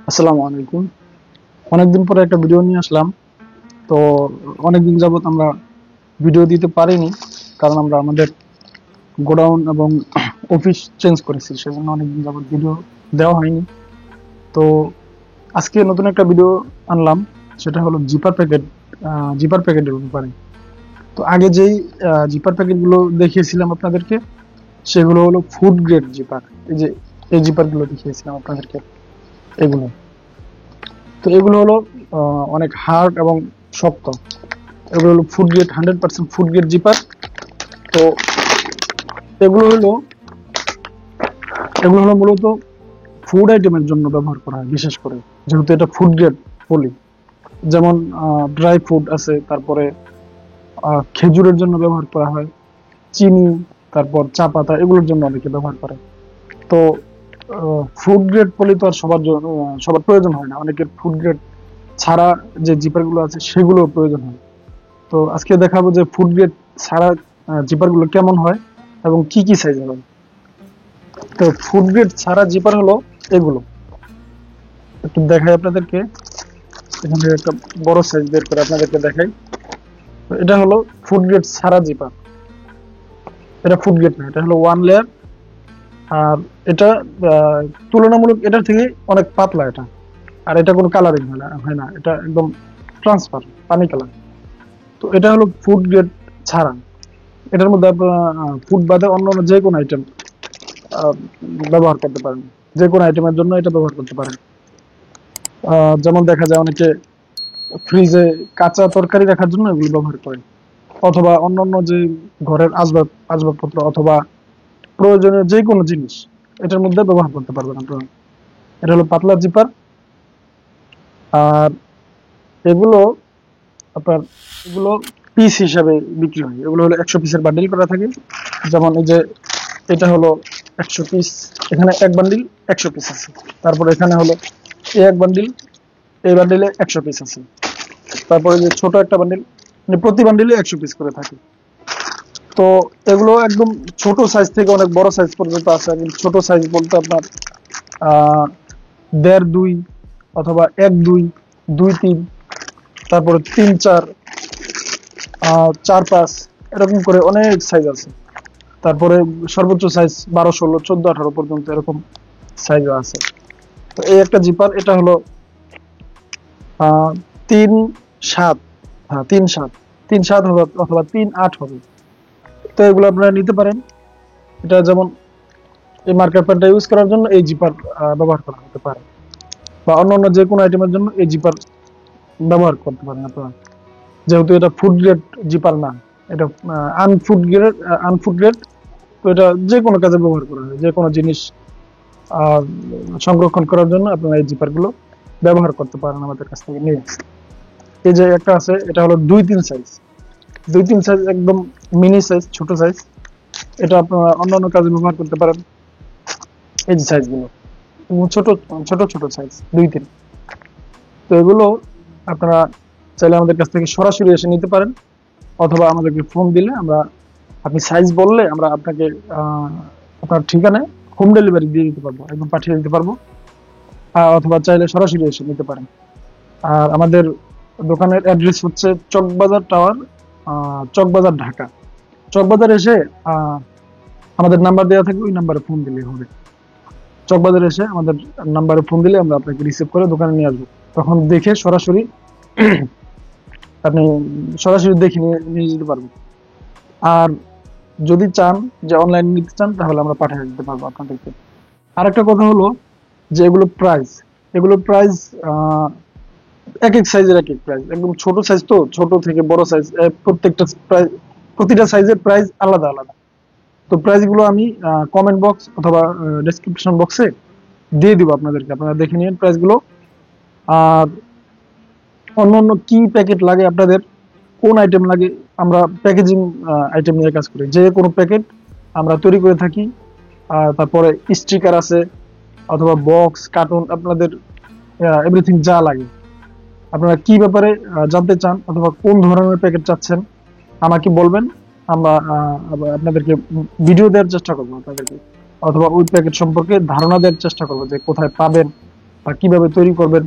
আসসালামু আলাইকুম। অনেকদিন পরে একটা ভিডিও নিয়ে আসলাম। তো অনেকদিন যাবত আমরা ভিডিও দিতে পারিনি, কারণ আমরা আমাদের গোডাউন এবং অফিস চেঞ্জ করেছি, সেজন্য অনেকদিন যাবত ভিডিও দেওয়া হয়নি। তো আজকে নতুন একটা ভিডিও আনলাম, সেটা হলো জিপার প্যাকেটের ব্যাপারে। তো আগে যেই জিপার প্যাকেটগুলো দেখিয়েছিলাম আপনাদেরকে, সেগুলো হলো ফুড গ্রেড জিপার। এই জিপারগুলো দেখিয়েছিলাম আপনাদেরকে, এগুলো। তো এগুলো হলো অনেক হার্ড এবং শক্ত। এগুলো হলো food grade, 100% food grade zipper. তো এগুলো হলো এগুলো হলো মূলত ফুড আইটেমের জন্য ব্যবহার করা হয়, বিশেষ করে যেহেতু এটা ফুড গ্রেড বলি। যেমন ড্রাই ফুড আছে, তারপরে খেজুরের জন্য ব্যবহার করা হয়, চিনি, তারপর চা পাতা, এগুলোর জন্য অনেকে ব্যবহার করে। তো ফুড গ্রেড পলি তো আর সবার প্রয়োজন হয় না, অনেকের ফুড গ্রেড ছাড়া যে জিপার গুলো আছে সেগুলো প্রয়োজন হয়। তো আজকে দেখাবো যে ফুড গ্রেড ছাড়া জিপার গুলো কেমন হয় এবং কি কি সাইজের হয়। তো ফুড গ্রেড ছাড়া জিপার হলো এগুলো, একটু দেখাই আপনাদেরকে। এখান থেকে একটা বড় সাইজ বের করে আপনাদেরকে দেখাই। তো এটা হলো ফুড গ্রেড ছাড়া জিপার। এটা ফুড গ্রেড না, এটা হলো ওয়ান লেয়ার। আর এটা আহ, তুলনামূলক এটার থেকে অনেক পাতলা এটা। আর এটা কোনো কালারিং হয় না, এটা একদম ট্রান্সফার, পানি কালার। তো এটা হলো ফুড গ্রেড ছাড়া। এটার মধ্যে আপনারা ফুড বাদে অন্য অন্য যে কোনো আইটেম ব্যবহার করতে পারেন। যে কোনো আইটেমের জন্য এটা ব্যবহার করতে পারেন। যেমন দেখা যায় অনেকে ফ্রিজে কাঁচা তরকারি রাখার জন্য এগুলো ব্যবহার করে, অথবা অন্যান্য যে ঘরের আসবাবপত্র অথবা প্রয়োজনীয় যে কোনো জিনিস এটার মধ্যে ব্যবহার করতে পারবেন আপনারা। এটা হলো পাতলা জিপার। আর এগুলো আপনার এগুলো পিস হিসাবে বিক্রি হয়। এগুলো হলো 100 পিসের বান্ডিল করা থাকে। যেমন এই যে এটা হলো 100 পিস, এখানে এক বান্ডিল 100 পিস আছে। তারপর এখানে হলো এই এক বান্ডিল, এই বান্ডিলে 100 পিস আছে। তারপরে যে ছোট একটা বান্ডিল, মানে প্রতি বান্ডিলে 100 পিস করে থাকে। তো এগুলো একদম ছোট সাইজ থেকে অনেক বড় সাইজ পর্যন্ত আছে। একদম ছোট সাইজ বলতে আপনার আহ 1.5 2, অথবা 1 2, 2 3, তারপরে 3 4, 4 5, এরকম করে অনেক সাইজ আছে। তারপরে সর্বোচ্চ সাইজ 12 16 14 18 পর্যন্ত এরকম সাইজও আছে। তো এই একটা জিপার, এটা হলো 3 7, হ্যাঁ 3 7, 3 7 হবে অথবা 3 8 হবে। তো এগুলো আপনারা নিতে পারেন। এটা যেমন এই মার্কার প্যানটা ইউজ করার জন্য এই জিপার ব্যবহার করা হতে পারে, বা অন্যান্য যে কোনো আইটেমের জন্য এই জিপার ব্যবহার করতে পারেন আপনারা। যেহেতু এটা ফুড গ্রেড জিপার না, এটা আনফুড গ্রেড। তো এটা যে কোনো কাজে ব্যবহার করা হয়, যে কোনো জিনিস আহ, সংরক্ষণ করার জন্য আপনারা এই জিপার গুলো ব্যবহার করতে পারেন আমাদের কাছ থেকে নিয়ে। এই যে একটা আছে, এটা হলো 2 3 সাইজ। 2 3 সাইজ একদম মিনি সাইজ, ছোট সাইজ। এটা আপনারা অন্যান্য কাজে ব্যবহার করতে পারেন। এই যে সাইজ গুলো ছোট ছোট ছোট সাইজ 2 3। তো এগুলো আপনারা চাইলে আমাদের কাছ থেকে সরাসরি এসে নিতে পারেন, অথবা আমাদেরকে ফোন দিলে আমরা, আপনি সাইজ বললে আমরা আপনাকে আপনার ঠিকানায় হোম ডেলিভারি দিয়ে দিতে পারবো, একদম পাঠিয়ে দিতে পারবো। অথবা চাইলে সরাসরি এসে নিতে পারেন। আর আমাদের দোকানের অ্যাড্রেস হচ্ছে চকবাজার টাওয়ার, চকবাজার, ঢাকা। চকবাজার এসে আহ, আমাদের নাম্বার দেওয়া থাকবে, ওই নাম্বারে ফোন দিলে হবে। চকবাজার এসে আমাদের নাম্বারে ফোন দিলে আমরা আপনাকে রিসিভ করে দোকানে নিয়ে আসবো। তখন দেখে সরাসরি আপনি সরাসরি দেখে নিয়ে নিয়ে যেতে পারবেন। আর যদি চান যে অনলাইন নিতে চান, তাহলে আমরা পাঠিয়ে দিতে পারবো আপনাদেরকে। আর একটা কথা হলো যে এগুলো প্রাইস এক এক সাইজের এক এক প্রাইস। একদম ছোট সাইজ, তো ছোট থেকে বড় সাইজ প্রত্যেকটা প্রাইস, প্রতিটা সাইজের প্রাইস আলাদা আলাদা। তো প্রাইস গুলো আমি কমেন্ট বক্স অথবা ডেসক্রিপশন বক্সে দিয়ে দিব আপনাদেরকে, আপনারা দেখে নিন প্রাইস গুলো। আর অন্য অন্য কি প্যাকেট লাগে আপনাদের, কোন আইটেম লাগে, আমরা প্যাকেজিং আইটেম নিয়ে কাজ করি। যে কোনো প্যাকেট আমরা তৈরি করে থাকি। তারপরে স্টিকার আছে, অথবা বক্স, কার্টুন, আপনাদের এভরিথিং যা লাগে। আপনারা কি ব্যাপারে জানতে চান অথবা কোন ধরনের প্যাকেট চাচ্ছেন আমাকে বলবেন। আমরা আপনাদেরকে ভিডিও দেওয়ার চেষ্টা করবো আপনাদেরকে, অথবা ওই প্যাকেট সম্পর্কে ধারণা দেওয়ার চেষ্টা করবো যে কোথায় পাবেন, বা কিভাবে তৈরি করবেন